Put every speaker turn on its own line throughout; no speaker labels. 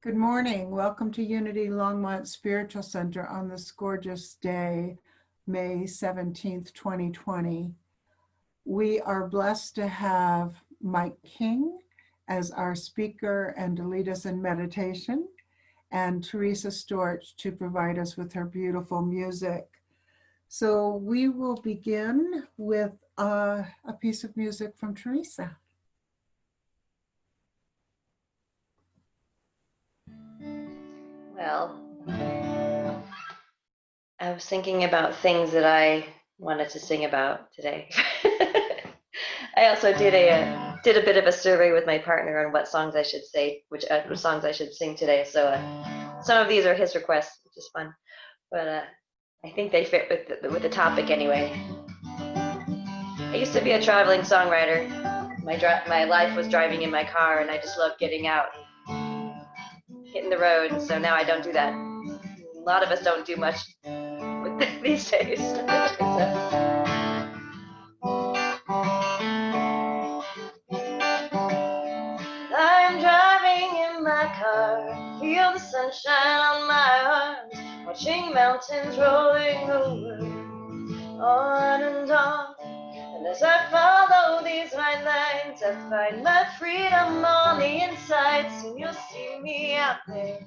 Good morning. Welcome to Unity Longmont Spiritual Center on this gorgeous day, May 17th, 2020. We are blessed to have Mike King as our speaker and to lead us in meditation, and Teresa Storch to provide us with her beautiful music. So we will begin with a piece of music from Teresa.
Well, I was thinking about things that I wanted to sing about today. I also did a bit of a survey with my partner on what songs I should say, which songs I should sing today. So some of these are his requests, which is fun, but I think they fit with the topic anyway. I used to be a traveling songwriter. My life was driving in my car, and I just loved getting out and hitting the road. And so now I don't do that. A lot of us don't do much with these days. I'm driving in my car, feel the sunshine on my arms, watching mountains rolling over, on and on. And as I follow these white lines, I find my freedom on the inside. Soon you'll see me out there,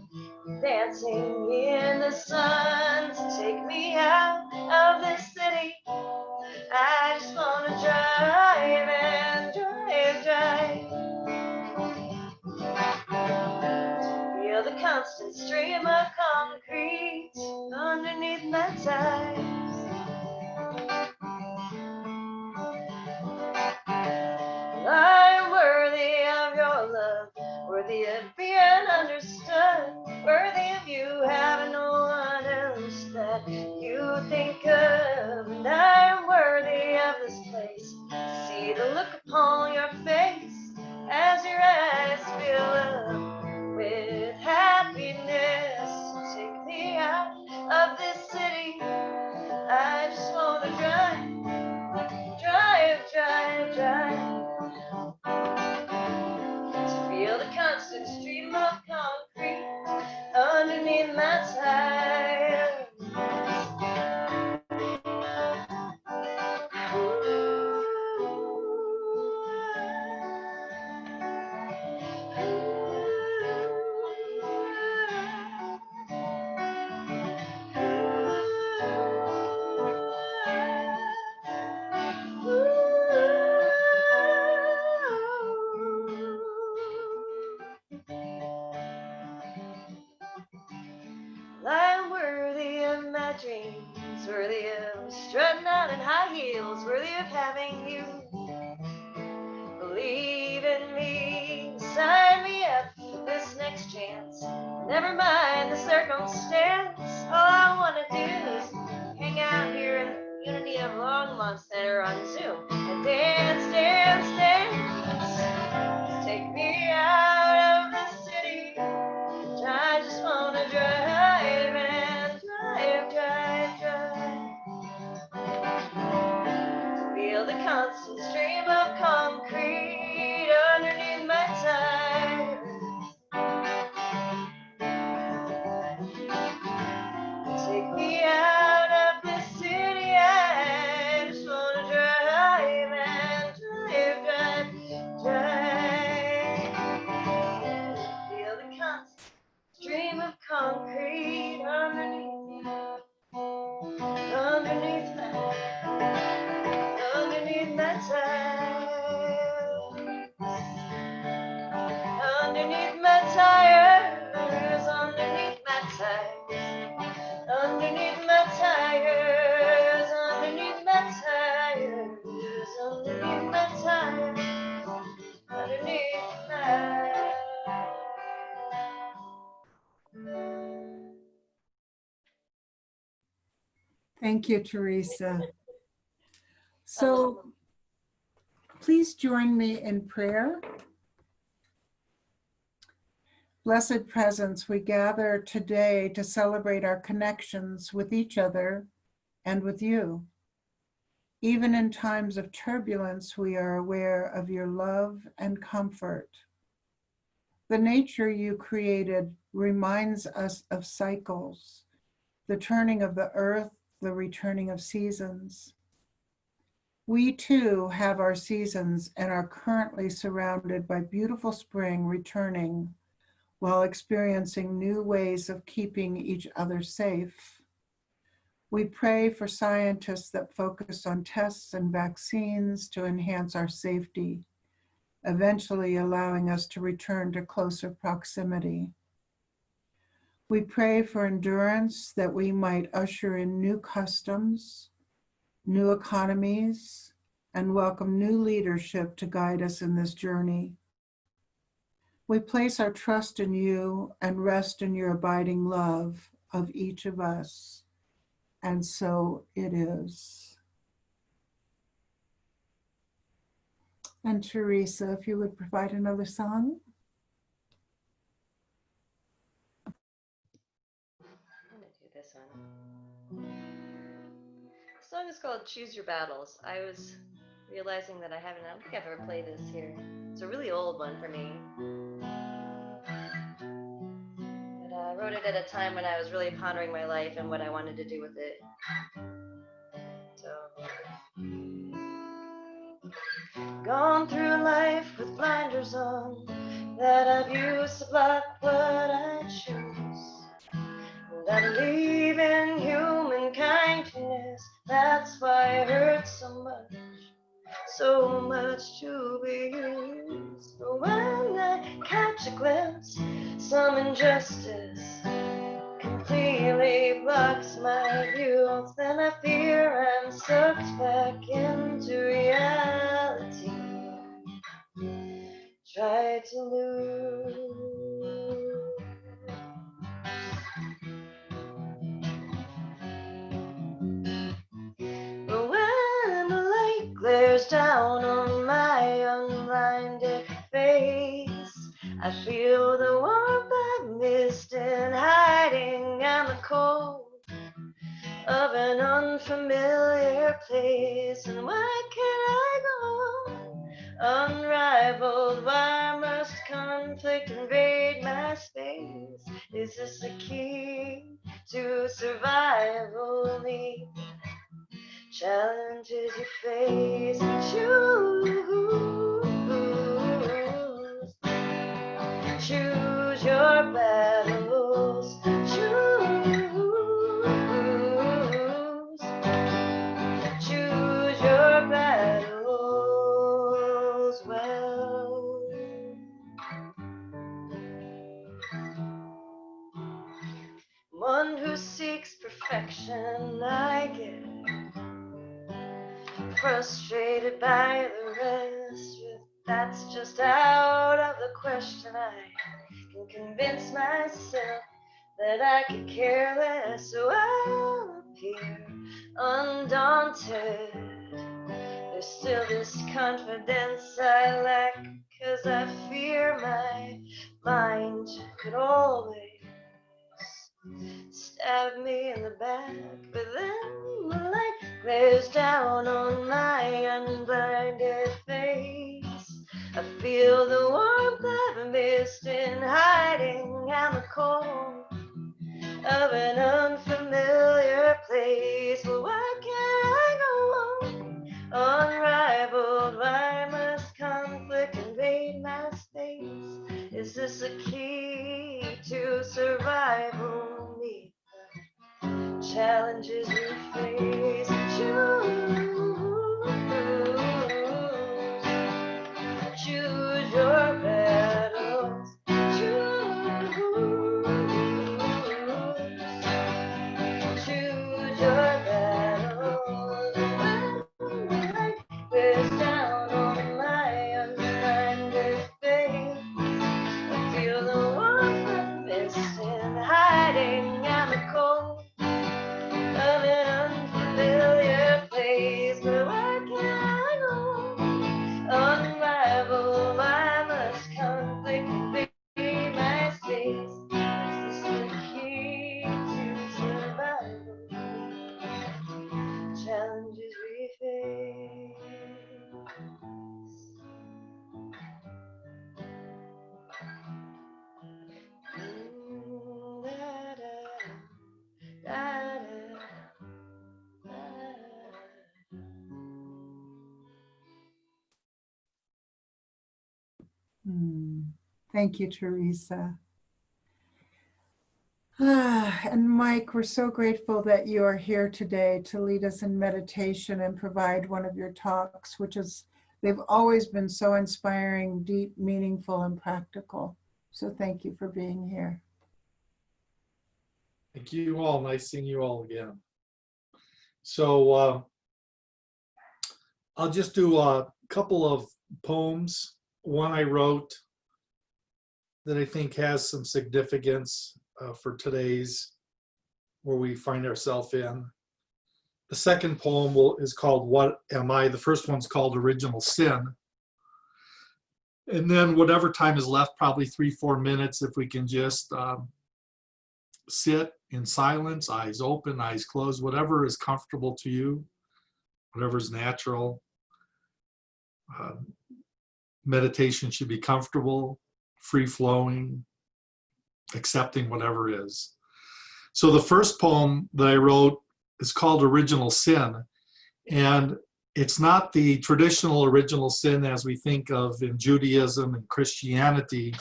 dancing in the sun to take me out of this city. I just wanna drive and drive. Feel the constant stream of concrete underneath my tires. I'm worthy of your love, worthy of being understood, worthy of you having no one else that you think of. And I'm worthy of this place. See the look upon your face as your eyes fill up with happiness. Take me out of this city. I just wanna drive. To feel the constant stream of concrete underneath my tires. I'm worthy of my dreams, worthy of strutting out in high heels, worthy of having you believe in me. Sign me up for this next chance. Never mind the circumstance. All I want to do is hang out here in the Unity of Longmont Center on Zoom and dance. Take me out of the city. I just want to drive and drive. Feel the constant stream of concrete underneath my tires. Take me out of this city. I just want to drive and drive. Feel the constant stream of concrete underneath my tires. Underneath my tires, underneath my tires. Underneath my tires, underneath my tires, underneath my tires, underneath my.
Thank you, Teresa. So please join me in prayer. Blessed Presence, we gather today to celebrate our connections with each other and with you. Even in times of turbulence, we are aware of your love and comfort. The nature you created reminds us of cycles, the turning of the earth, the returning of seasons. We too have our seasons and are currently surrounded by beautiful spring returning while experiencing new ways of keeping each other safe. We pray for scientists that focus on tests and vaccines to enhance our safety, eventually allowing us to return to closer proximity. We pray for endurance that we might usher in new customs, new economies, and welcome new leadership to guide us in this journey. We place our trust in you and rest in your abiding love of each of us. And so it is. And Teresa, if you would provide another song.
I'm gonna do this one. The song is called Choose Your Battles. I was realizing that I don't think I've ever played this here. It's a really old one for me. But I wrote it at a time when I was really pondering my life and what I wanted to do with it. So, gone through life with blinders on that I've used to block what I choose. And I believe in human kindness. That's why it hurts so much to be used. But when I catch a glimpse, some injustice completely blocks my view, then I fear I'm sucked back into reality. Try to lose. But when the light glares down on my unblinded face, I feel the warmth I've missed in hiding and the cold of an unfamiliar place. And why can't I go on unrivaled? Why must conflict invade my space? Is this the key to survival? Me challenges you face, choose your battles, choose your battles well. One who seeks perfection, I get frustrated by the rest. That's just out of the question. I can convince myself that I could care less, so I'll appear undaunted. There's still this confidence I lack, 'cause I fear my mind could always stab me in the back. But then the light glares down on my unblinded face. I feel the warmth I've missed in hiding and the cold of an unfamiliar place. Well, why can't I go on unrivaled? Why must conflict invade my space? Is this a key to survival? Me challenges you face, choose your battles, choose your battles. When the light bears down on my unblinded face, I feel the warmth I've missed in hiding and the cold of an
Thank you, Teresa. And Mike, we're so grateful that you are here today to lead us in meditation and provide one of your talks, they've always been so inspiring, deep, meaningful, and practical. So thank you for being here.
Thank you all. Nice seeing you all again. So I'll just do a couple of poems. One I wrote that I think has some significance for today's, where we find ourselves in. The second poem is called What Am I? The first one's called Original Sin. And then whatever time is left, probably 3-4 minutes, if we can just sit in silence, eyes open, eyes closed, whatever is comfortable to you, whatever is natural. Meditation should be comfortable, free-flowing, accepting whatever is. So the first poem that I wrote is called Original Sin, and it's not the traditional original sin as we think of in Judaism and Christianity,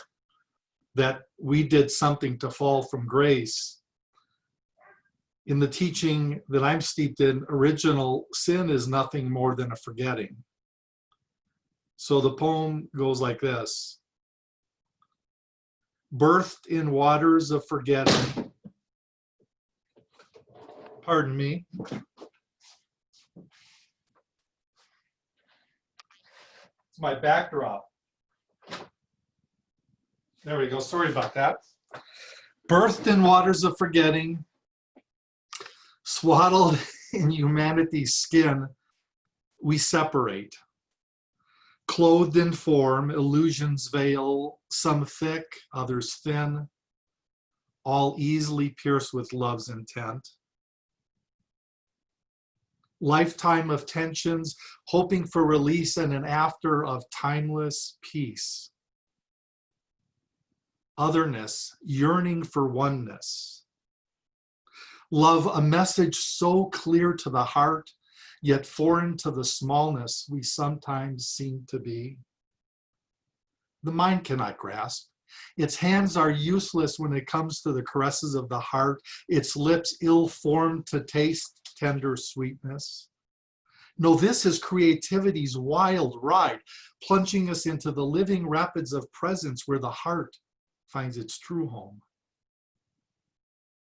that we did something to fall from grace. In the teaching that I'm steeped in, original sin is nothing more than a forgetting. So the poem goes like this. Birthed in waters of forgetting. Pardon me. It's my backdrop. There we go. Sorry about that. Birthed in waters of forgetting, swaddled in humanity's skin, we separate. Clothed in form, illusions veil, some thick, others thin, all easily pierced with love's intent. Lifetime of tensions, hoping for release and an after of timeless peace. Otherness, yearning for oneness. Love, a message so clear to the heart, yet foreign to the smallness we sometimes seem to be. The mind cannot grasp. Its hands are useless when it comes to the caresses of the heart, its lips ill-formed to taste tender sweetness. No, this is creativity's wild ride, plunging us into the living rapids of presence where the heart finds its true home.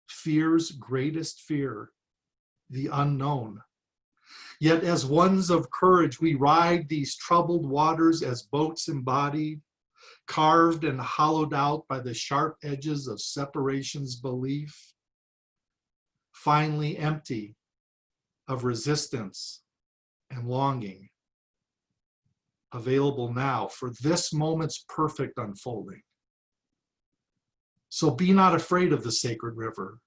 Fear's greatest fear, the unknown. Yet as ones of courage, we ride these troubled waters as boats embodied, carved and hollowed out by the sharp edges of separation's belief, finally empty of resistance and longing, available now for this moment's perfect unfolding. So be not afraid of the sacred river,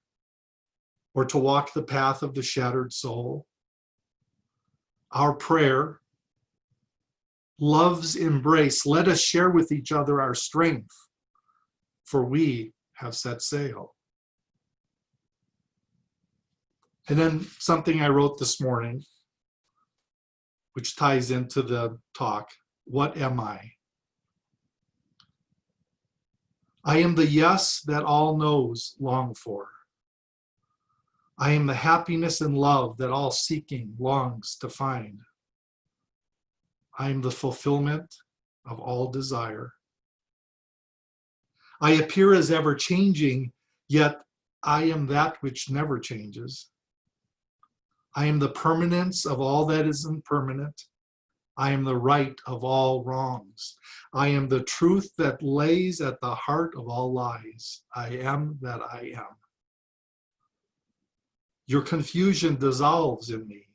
or to walk the path of the shattered soul. Our prayer, love's embrace, let us share with each other our strength, for we have set sail. And then something I wrote this morning, which ties into the talk. What am I? I am the yes that all knows long for. I am the happiness and love that all seeking longs to find. I am the fulfillment of all desire. I appear as ever changing, yet I am that which never changes. I am the permanence of all that is impermanent. I am the right of all wrongs. I am the truth that lays at the heart of all lies. I am that I am. Your confusion dissolves in me,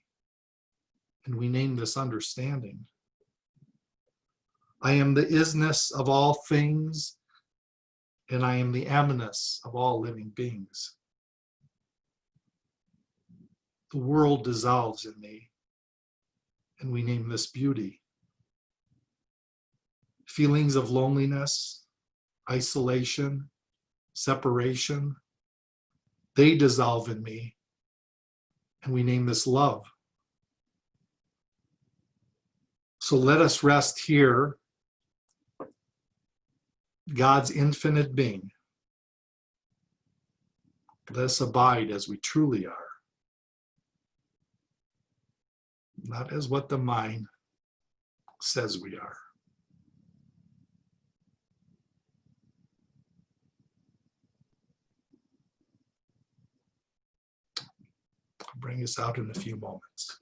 and we name this understanding. I am the isness of all things, and I am the amness of all living beings. The world dissolves in me, and we name this beauty. Feelings of loneliness, isolation, separation, they dissolve in me, and we name this love. So let us rest here God's infinite being. Let us abide as we truly are, not as what the mind says we are. I'll bring us out in a few moments.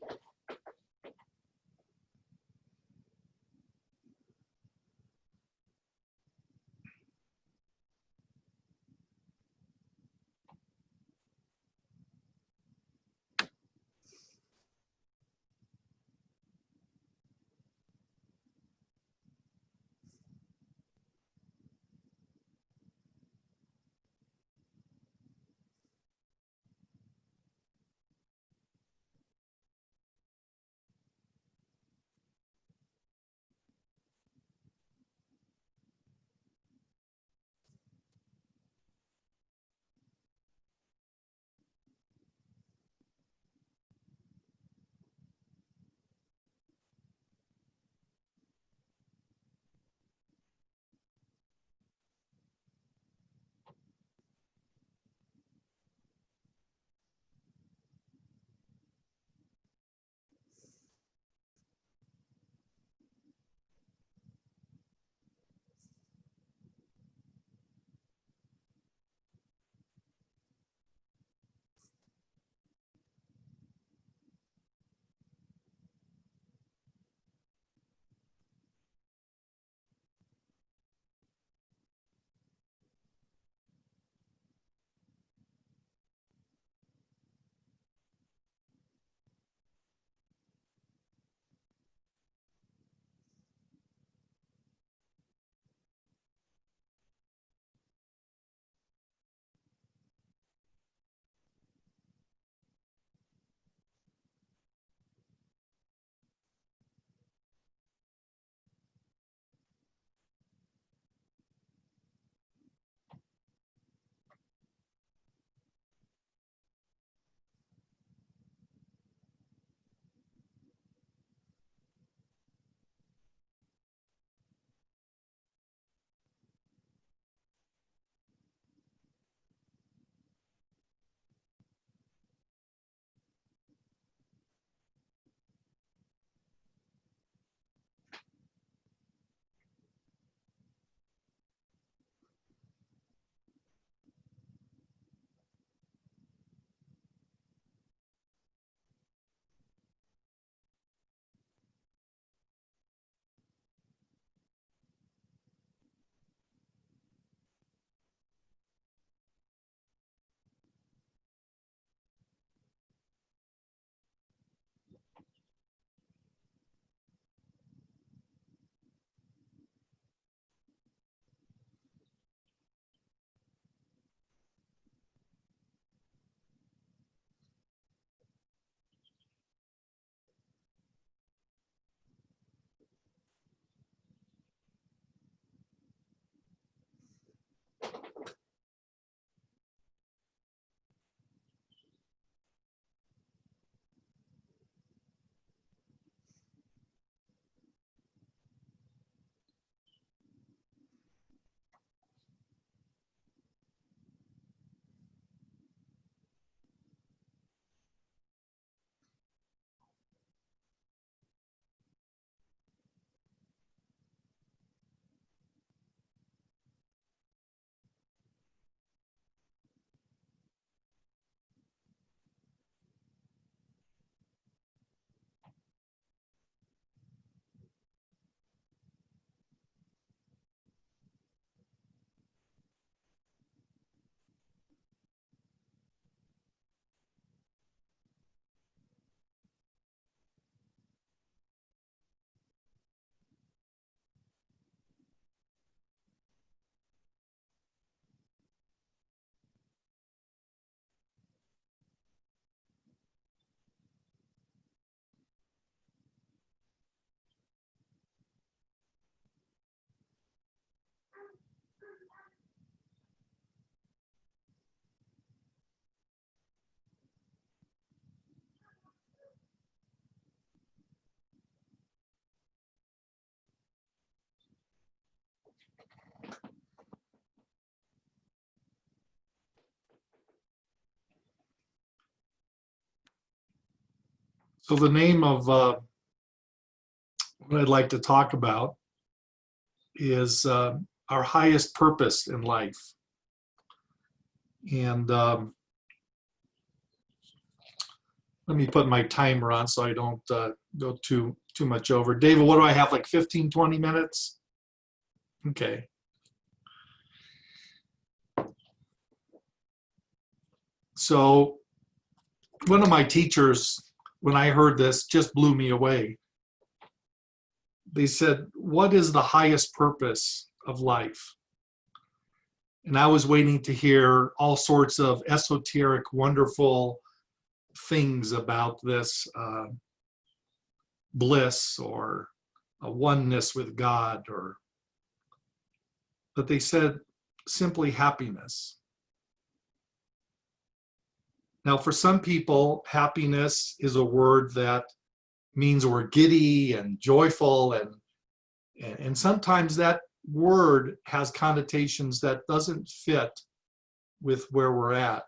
So the name of what I'd like to talk about is our highest purpose in life. And let me put my timer on so I don't go too much over. David, what do I have, like 15, 20 minutes? Okay. So one of my teachers, when I heard this, just blew me away. They said, what is the highest purpose of life? And I was waiting to hear all sorts of esoteric, wonderful things about this bliss or a oneness with God, but they said simply happiness. Now, for some people, happiness is a word that means we're giddy and joyful, and sometimes that word has connotations that doesn't fit with where we're at.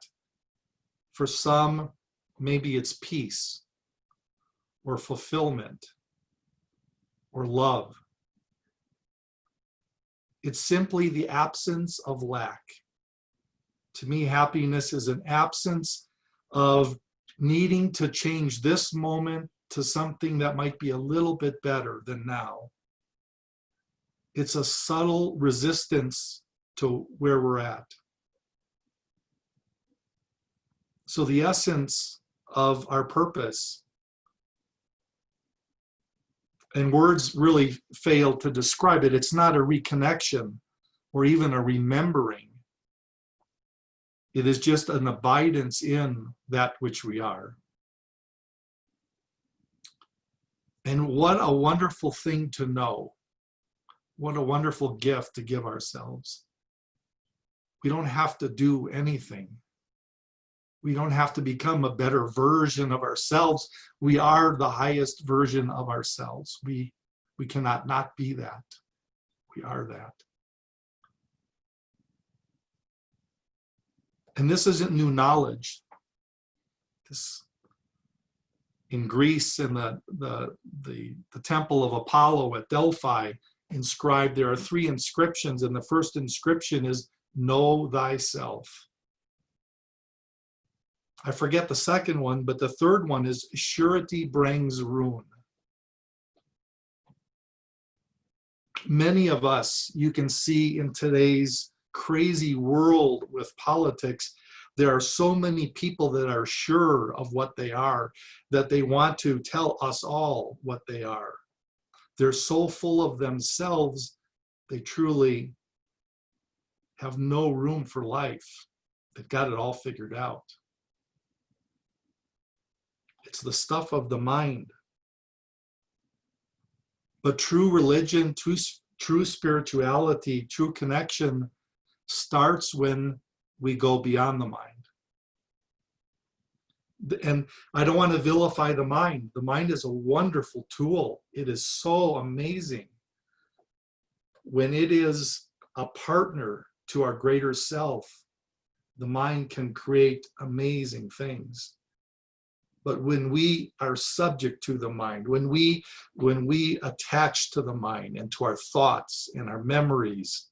For some, maybe it's peace or fulfillment or love. It's simply the absence of lack. To me, happiness is an absence of needing to change this moment to something that might be a little bit better than now. It's a subtle resistance to where we're at. So the essence of our purpose, and words really fail to describe it, it's not a reconnection or even a remembering. It is just an abidance in that which we are. And what a wonderful thing to know. What a wonderful gift to give ourselves. We don't have to do anything. We don't have to become a better version of ourselves. We are the highest version of ourselves. We cannot not be that. We are that. And this isn't new knowledge. This, in Greece, in the temple of Apollo at Delphi, inscribed, there are 3 inscriptions, and the first inscription is, know thyself. I forget the second one, but the third one is, surety brings ruin. Many of us, you can see in today's crazy world with politics, there are so many people that are sure of what they are, that they want to tell us all what they are. They're so full of themselves, they truly have no room for life. They've got it all figured out. It's the stuff of the mind. But true religion, true spirituality, true connection starts when we go beyond the mind. And I don't want to vilify the mind. The mind is a wonderful tool. It is so amazing when it is a partner to our greater self. The mind can create amazing things. But when we are subject to the mind, when we attach to the mind and to our thoughts and our memories,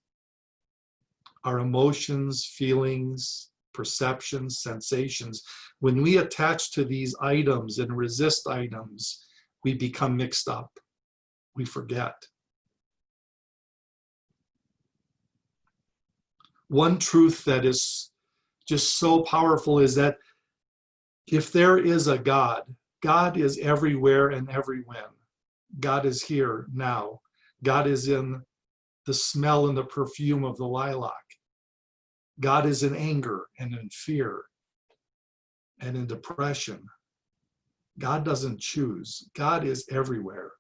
our emotions, feelings, perceptions, sensations, when we attach to these items and resist items, we become mixed up. We forget. One truth that is just so powerful is that if there is a God, God is everywhere and everywhen. God is here now. God is in the smell and the perfume of the lilac. God is in anger and in fear and in depression. God doesn't choose. God is everywhere,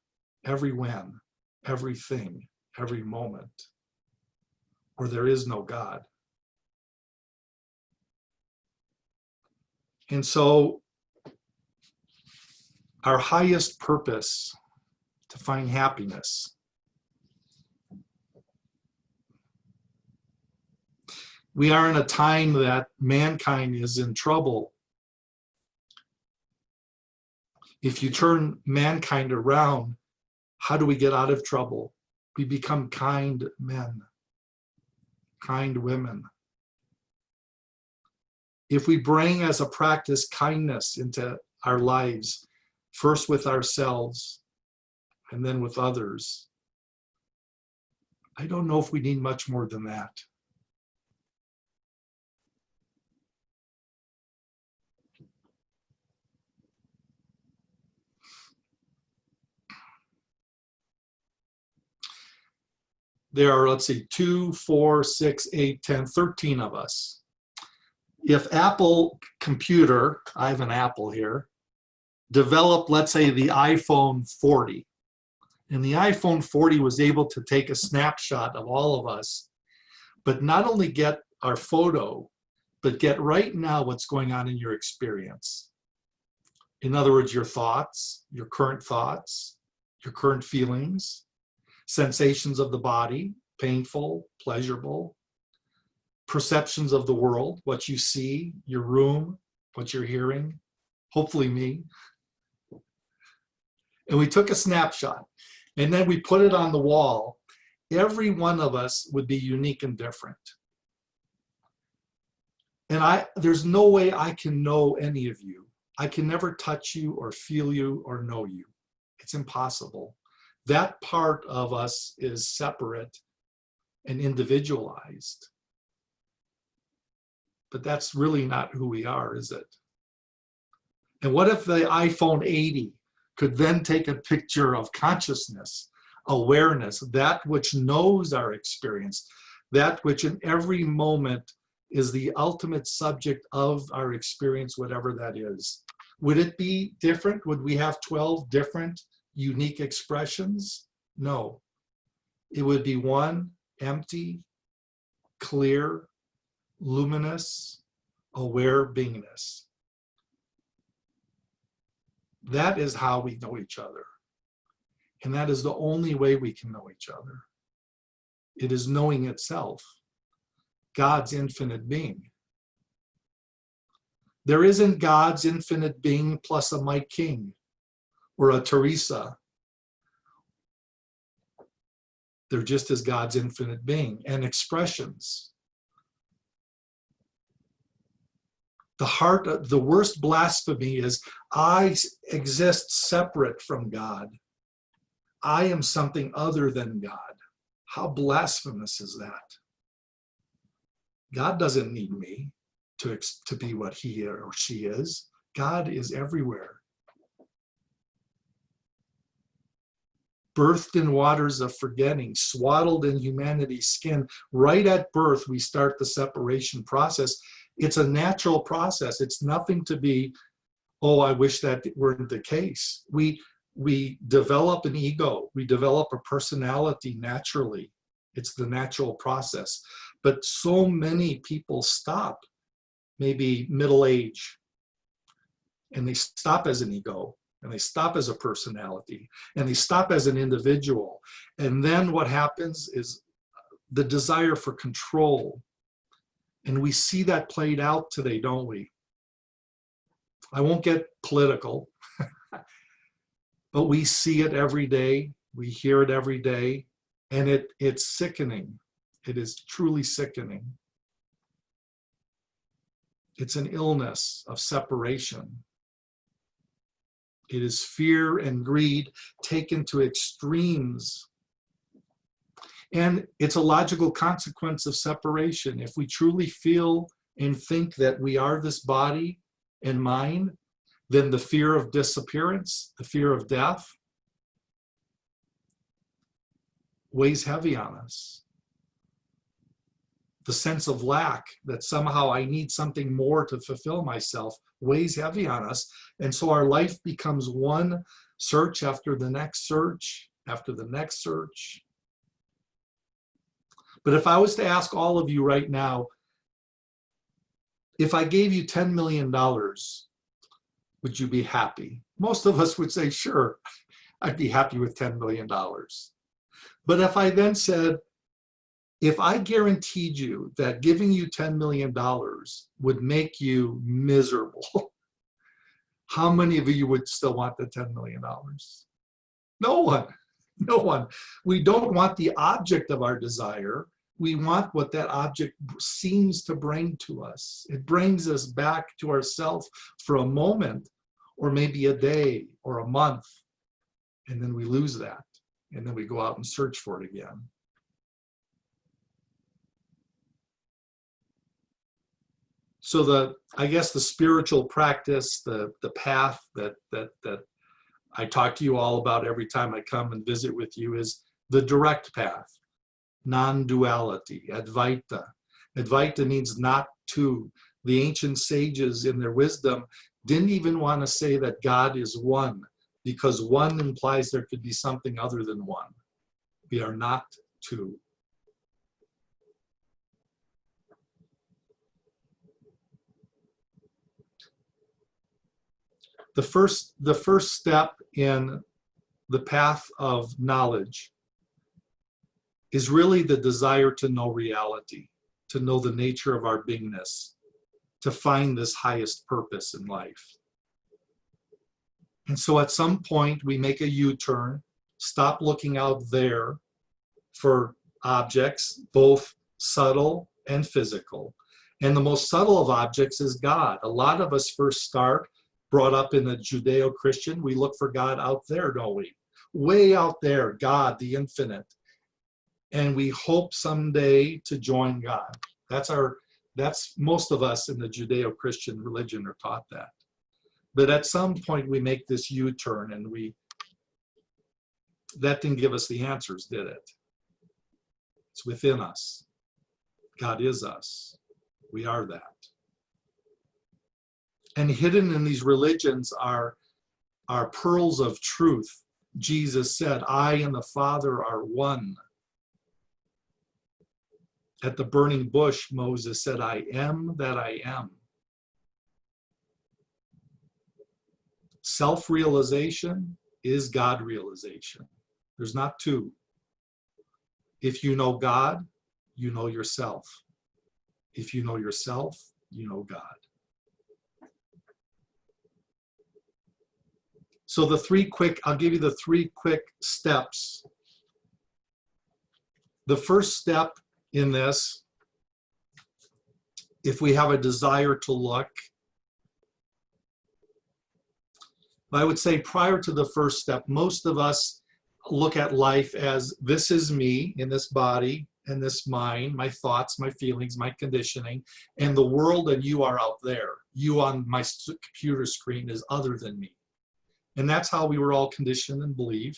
everywhen, everything, every moment, or there is no God. And so our highest purpose, to find happiness, we are in a time that mankind is in trouble. If you turn mankind around, how do we get out of trouble? We become kind men, kind women. If we bring as a practice kindness into our lives, first with ourselves and then with others, I don't know if we need much more than that. There are, let's see, 2, 4, 6, 8, 10, 13 of us. If Apple computer, I have an Apple here, developed, let's say, the iPhone 40, and the iPhone 40 was able to take a snapshot of all of us, but not only get our photo, but get right now what's going on in your experience. In other words, your thoughts, your current feelings, sensations of the body, painful, pleasurable, perceptions of the world, what you see, your room, what you're hearing, hopefully me. And we took a snapshot and then we put it on the wall. Every one of us would be unique and different. And there's no way I can know any of you. I can never touch you or feel you or know you. It's impossible. That part of us is separate and individualized. But that's really not who we are, is it? And what if the iPhone 80 could then take a picture of consciousness, awareness, that which knows our experience, that which in every moment is the ultimate subject of our experience, whatever that is. Would it be different? Would we have 12 different unique expressions? No. It would be one empty, clear, luminous, aware beingness. That is how we know each other. And that is the only way we can know each other. It is knowing itself, God's infinite being. There isn't God's infinite being plus a Mike King or a Teresa. They're just as God's infinite being and expressions. The worst blasphemy is I exist separate from God. I am something other than God. How blasphemous is that? God doesn't need me to be what he or she is. God is everywhere. Birthed in waters of forgetting, swaddled in humanity's skin. Right at birth, we start the separation process. It's a natural process. It's nothing to be, oh, I wish that weren't the case. We develop an ego. We develop a personality naturally. It's the natural process. But so many people stop, maybe middle age, and they stop as an ego, and they stop as a personality, and they stop as an individual. And then what happens is the desire for control. And we see that played out today, don't we? I won't get political, but we see it every day. We hear it every day, and it's sickening. It is truly sickening. It's an illness of separation. It is fear and greed taken to extremes. And it's a logical consequence of separation. If we truly feel and think that we are this body and mind, then the fear of disappearance, the fear of death, weighs heavy on us. The sense of lack, that somehow I need something more to fulfill myself, weighs heavy on us. And so our life becomes one search after the next search, after the next search. But if I was to ask all of you right now, if I gave you $10 million, would you be happy? Most of us would say, sure, I'd be happy with $10 million. But if I then said, if I guaranteed you that giving you $10 million would make you miserable, How many of you would still want the $10 million? No one. No one. We don't want the object of our desire. We want what that object seems to bring to us. It brings us back to ourselves for a moment, or maybe a day or a month, and then we lose that, and then we go out and search for it again. So I guess the spiritual practice, the path that I talk to you all about every time I come and visit with you is the direct path, non-duality, Advaita. Advaita means not two. The ancient sages in their wisdom didn't even want to say that God is one, because one implies there could be something other than one. We are not two. The first step in the path of knowledge is really the desire to know reality, to know the nature of our beingness, to find this highest purpose in life. And so at some point we make a U-turn, stop looking out there for objects, both subtle and physical. And the most subtle of objects is God. A lot of us first start brought up in the Judeo-Christian, we look for God out there, don't we? Way out there, God, the infinite. And we hope someday to join God. That's most of us in the Judeo-Christian religion are taught that. But at some point we make this U-turn, and that didn't give us the answers, did it? It's within us. God is us. We are that. And hidden in these religions are pearls of truth. Jesus said, I and the Father are one. At the burning bush, Moses said, I am that I am. Self-realization is God realization. There's not two. If you know God, you know yourself. If you know yourself, you know God. So I'll give you the 3 quick steps. The first step in this, if we have a desire to look, I would say prior to the first step, most of us look at life as this is me in this body and this mind, my thoughts, my feelings, my conditioning, and the world and you are out there. You on my computer screen is other than me. And that's how we were all conditioned and believe.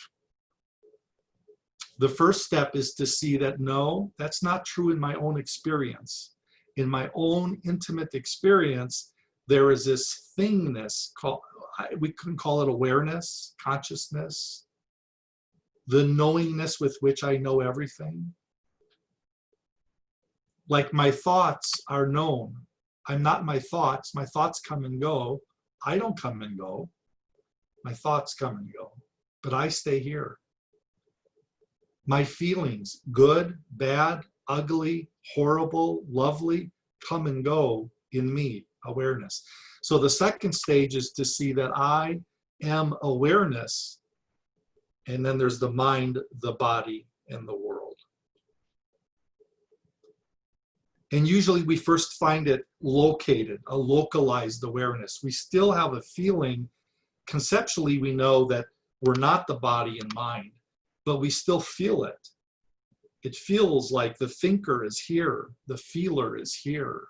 The first step is to see that no, that's not true in my own experience. In my own intimate experience, there is this thingness called, we can call it awareness, consciousness, the knowingness with which I know everything. Like my thoughts are known. I'm not my thoughts. My thoughts come and go. I don't come and go. My thoughts come and go, but I stay here. My feelings, good, bad, ugly, horrible, lovely, come and go in me, awareness. So the second stage is to see that I am awareness, and then there's the mind, the body, and the world. And usually we first find it located, a localized awareness. We still have a feeling. Conceptually, we know that we're not the body and mind, but we still feel it. It feels like the thinker is here, the feeler is here,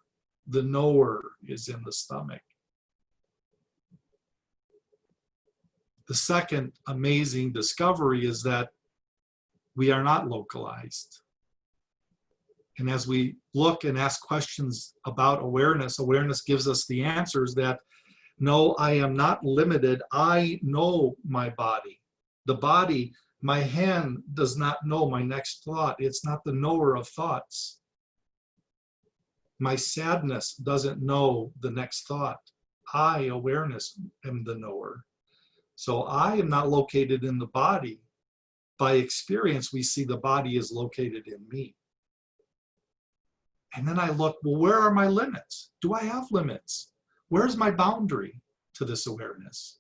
the knower is in the stomach. The second amazing discovery is that we are not localized. And as we look and ask questions about awareness, awareness gives us the answers that no, I am not limited. I know my body. The body, my hand does not know my next thought. It's not the knower of thoughts. My sadness doesn't know the next thought. I, awareness, am the knower. So I am not located in the body. By experience, we see the body is located in me. And then I look, well, where are my limits? Do I have limits? Where's my boundary? to this awareness.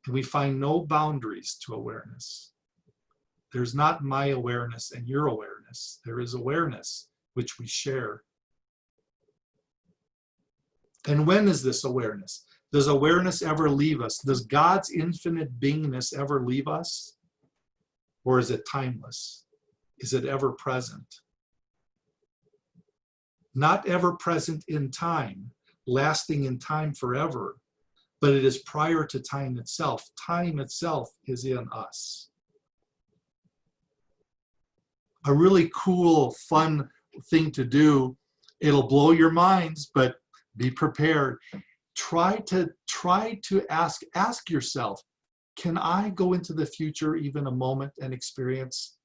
And we find no boundaries to awareness. There's not my awareness and your awareness. There is awareness which we share. And when is this awareness? Does awareness ever leave us? Does God's infinite beingness ever leave us? Or is it timeless? Is it ever present? Not ever present in time, lasting in time forever, but it is prior to time itself. Time itself is in us. A really cool, fun thing to do. It'll blow your minds, but be prepared. Try to ask yourself, can I go into the future even a moment and experience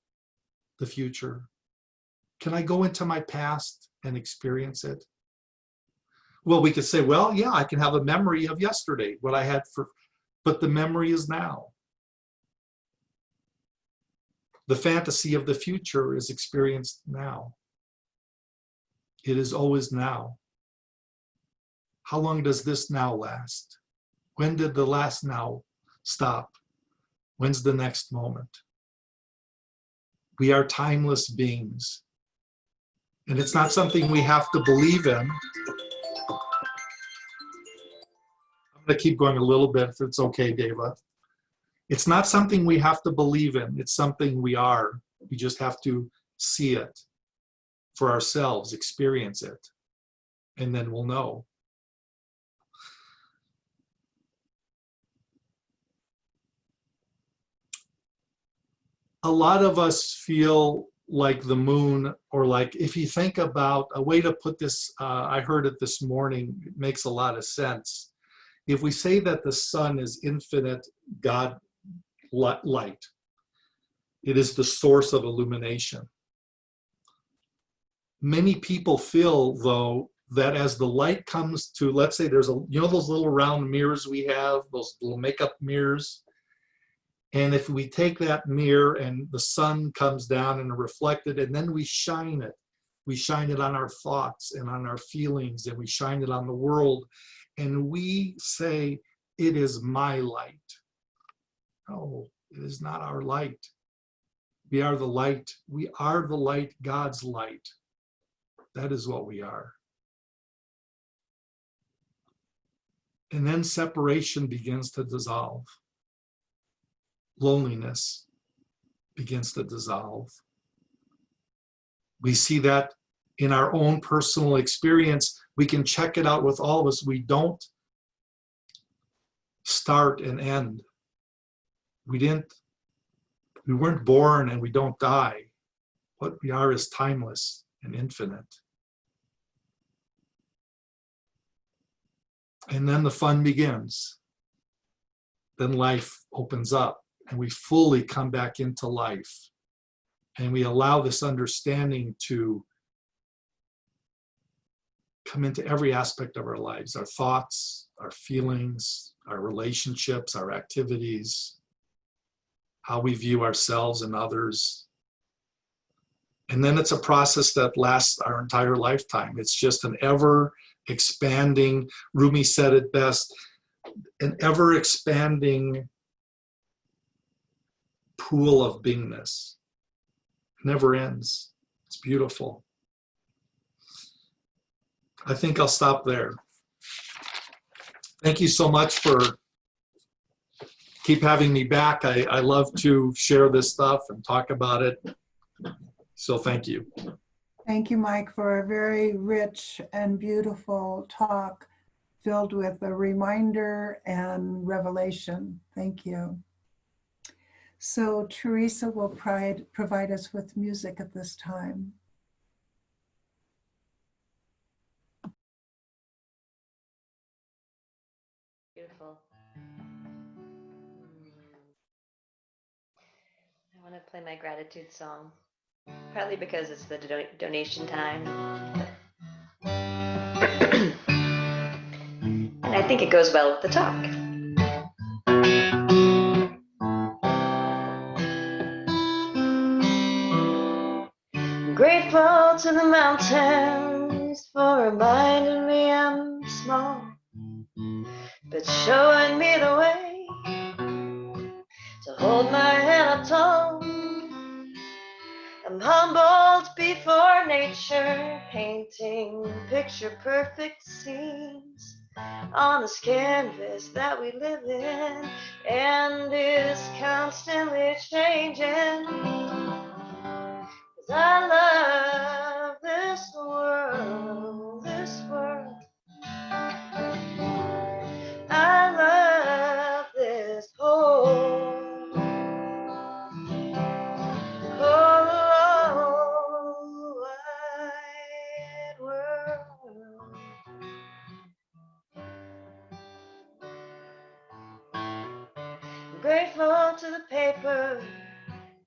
the future? Can I go into my past and experience it? Well, we could say, well, yeah, I can have a memory of yesterday, what I had but the memory is now. The fantasy of the future is experienced now. It is always now. How long does this now last? When did the last now stop? When's the next moment? We are timeless beings. And it's not something we have to believe in. I'm going to keep going a little bit if it's okay, Deva. It's not something we have to believe in. It's something we are. We just have to see it for ourselves, experience it, and then we'll know. A lot of us feel like the moon, or like, if you think about a way to put this, I heard it this morning, it makes a lot of sense. If we say that the sun is infinite God light, it is the source of illumination. Many people feel, though, that as the light comes to, let's say there's those little round mirrors we have, those little makeup mirrors. And if we take that mirror and the sun comes down and reflected, and then we shine it on our thoughts and on our feelings, and we shine it on the world, and we say, it is my light. No, it is not our light. We are the light. We are the light, God's light. That is what we are. And then separation begins to dissolve. Loneliness begins to dissolve. We see that in our own personal experience. We can check it out with all of us. We don't start and end. We weren't born and we don't die. What we are is timeless and infinite. And then the fun begins. Then life opens up. And we fully come back into life. And we allow this understanding to come into every aspect of our lives, our thoughts, our feelings, our relationships, our activities, how we view ourselves and others. And then it's a process that lasts our entire lifetime. It's just an ever expanding, Rumi said it best, an ever expanding pool of beingness. It never ends. It's beautiful. I think I'll stop there. Thank you so much for keep having me back. I love to share this stuff and talk about it. So thank you.
Thank you, Mike, for a very rich and beautiful talk filled with a reminder and revelation. Thank you. So Teresa will provide us with music at this time.
Beautiful. I want to play my gratitude song, partly because it's the donation time. And I think it goes well with the talk. I'm grateful to the mountains for reminding me I'm small. but showing me the way to hold my head up tall. I'm humbled before nature, painting picture-perfect scenes on this canvas that we live in and is constantly changing. 'Cause I love this world, this world. I love this whole wide world. I'm grateful to the paper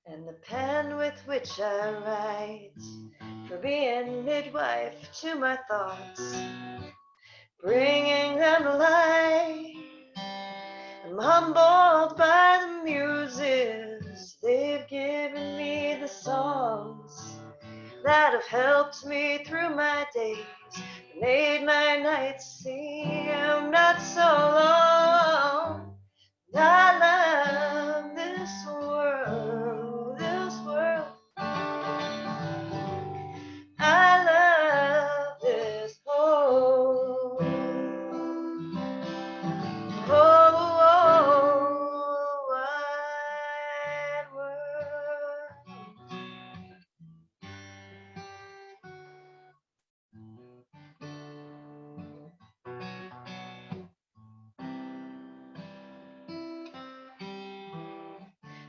and the pen with which I write, for being midwife to my thoughts, bringing them to life. I'm humbled by the muses, they've given me the songs that have helped me through my days, made my nights seem not so long. I love this world, this world. I love this whole wide world.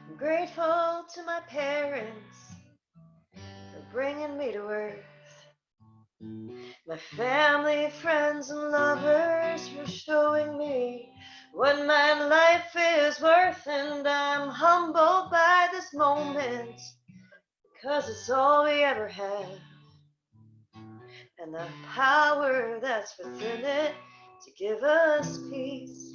I'm grateful to my parents for bringing me to earth. My family, friends, and lovers for showing me what my life is worth. And I'm humbled by this moment, because it's all we ever have. And the power that's within it to give us peace.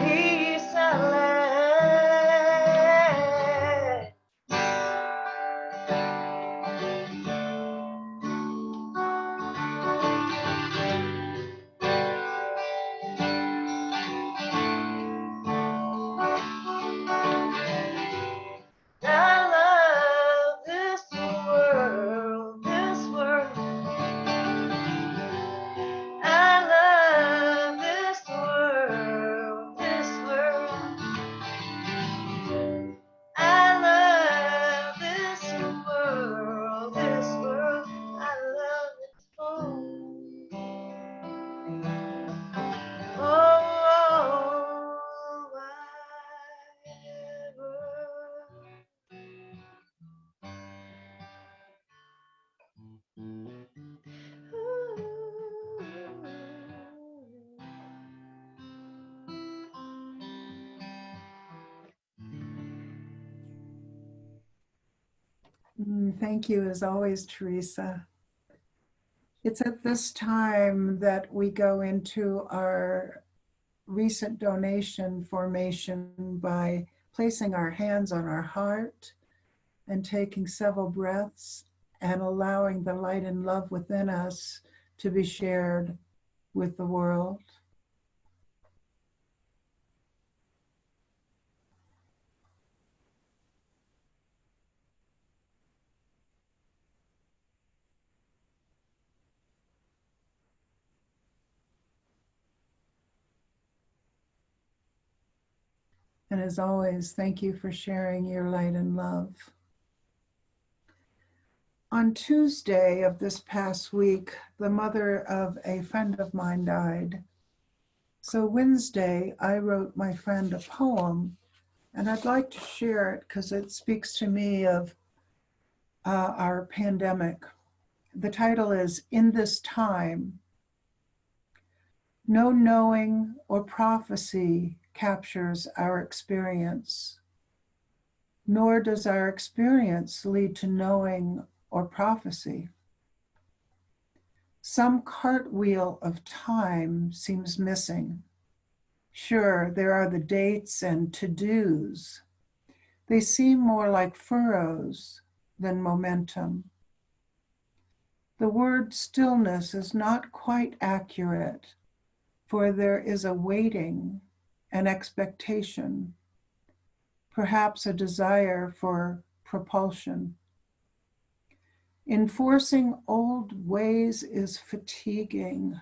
Peace at last. I love this world, this world. I love this world, this world. I love this world, this world. I love this whole, whole wide world.
Thank you as always, Teresa. It's at this time that we go into our recent donation formation by placing our hands on our heart and taking several breaths and allowing the light and love within us to be shared with the world. And as always, thank you for sharing your light and love. On Tuesday of this past week, the mother of a friend of mine died. So Wednesday, I wrote my friend a poem, and I'd like to share it because it speaks to me of our pandemic. The title is In This Time. No knowing or prophecy captures our experience, nor does our experience lead to knowing or prophecy. Some cartwheel of time seems missing. Sure, there are the dates and to-dos. They seem more like furrows than momentum. The word stillness is not quite accurate for there is a waiting, an expectation, perhaps a desire for propulsion. Enforcing old ways is fatiguing.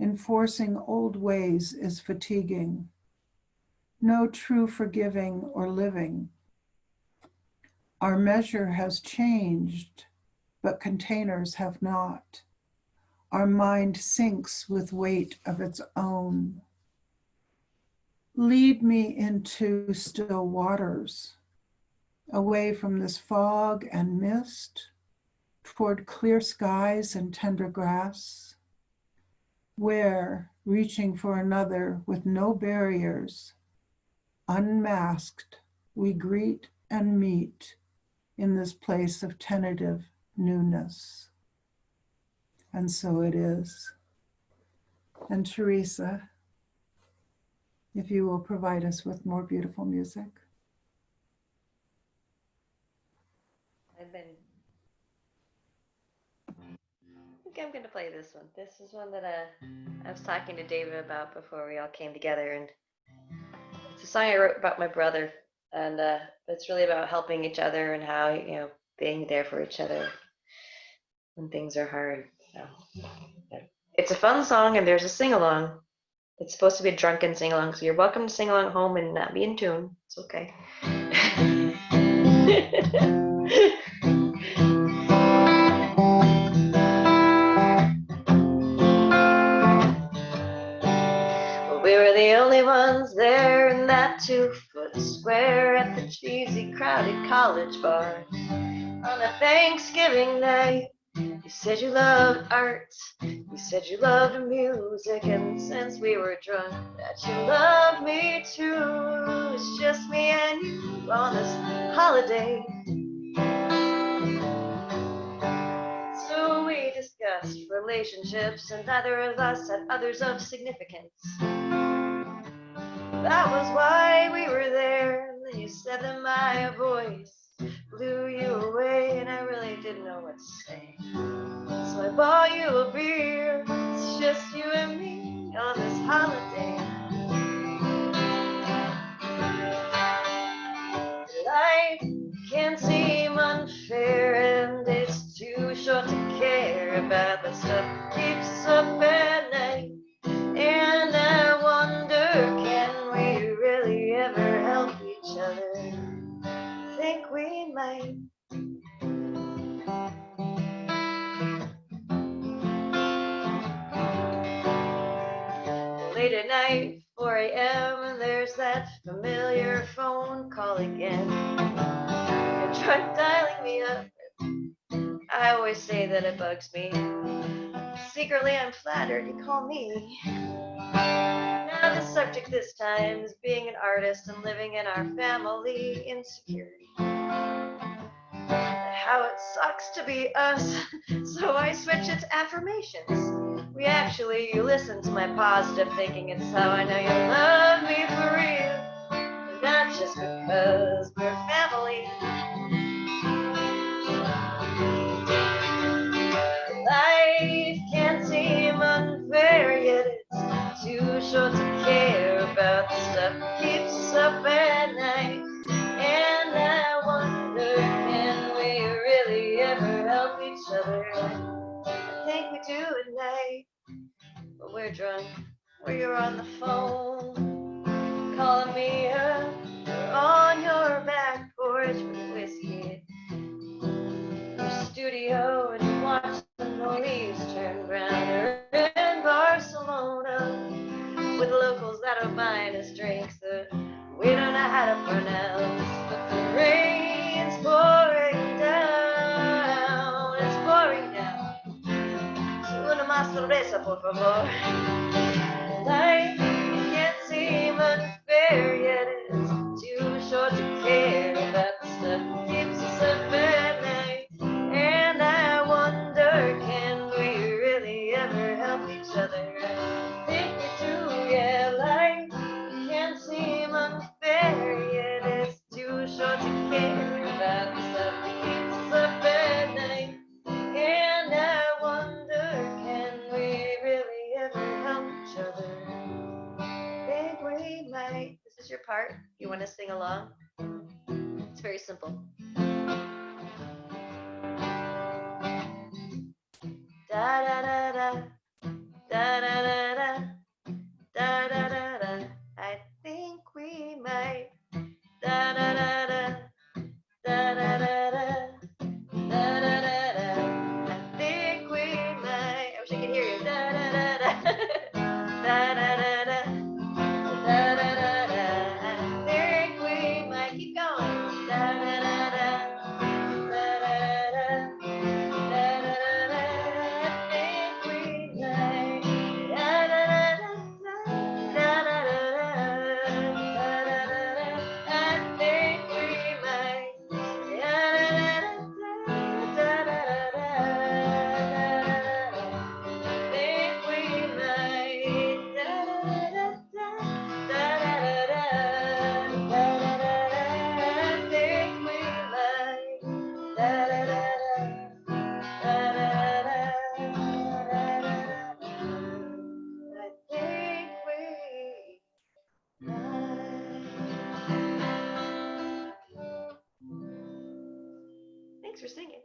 Enforcing old ways is fatiguing. No true forgiving or living. Our measure has changed, but containers have not. Our mind sinks with weight of its own. Lead me into still waters, away from this fog and mist, toward clear skies and tender grass, where, reaching for another with no barriers, unmasked, we greet and meet in this place of tentative newness. And so it is. And Teresa, if you will provide us with more beautiful music.
I think I'm going to play this one. This is one that I was talking to David about before we all came together, and it's a song I wrote about my brother, and it's really about helping each other and how, being there for each other when things are hard. So, it's a fun song, and there's a sing-along. It's supposed to be a drunken sing-along, so you're welcome to sing along at home and not be in tune. It's okay. We were the only ones there in that 2-foot square at the cheesy, crowded college bar on a Thanksgiving night. You said you loved art, you said you loved music, and since we were drunk, that you loved me too. It's just me and you on this holiday. So we discussed relationships, and neither of us had others of significance. That was why we were there. And then you said that my voice blew you away, and I really didn't know what to say. So I bought you a beer. It's just you and me on this holiday. Life can seem unfair, and it's too short to care about the stuff that keeps us up at night. And I wonder, can we really ever help each other? I think we might. Late at night, 4 a.m., and there's that familiar phone call again. You tried dialing me up. I always say that it bugs me. Secretly, I'm flattered you call me. Now the subject this time is being an artist and living in our family insecurity. How it sucks to be us, so I switch it to affirmations. You listen to my positive thinking, it's how I know you love me for real, not just because we're family. Life can seem unfair, yet it's too short to care about the stuff that keeps us up at night. And I wonder, can we really ever help each other? I think we do at night, but we're drunk. We're on the phone, calling me up, on your back porch with whiskey, your studio, and you watch the leaves turn brown. You're in Barcelona with locals that are buying us drinks that we don't know how to pronounce. But the rain's pouring down, it's pouring down. Una más cerveza, por favor. Life can't seem unfair, yet it's too short to care about the stuff that keeps us up at night. And I wonder, can we really ever help each other? I think we do, yeah. Life can't seem unfair, yet it's too short to care about the stuff that keeps us up at night. And I wonder, can we really ever help each other? want to sing along? It's very simple. Da da da da, da da da da, da da da da. I think we might. Da da da da, da da da da, da da da da. I think we might. I wish I could hear you. Da da da da, da da da da, da da da da. I think we might. Keep going. Da da da da, da da da. Thanks for singing.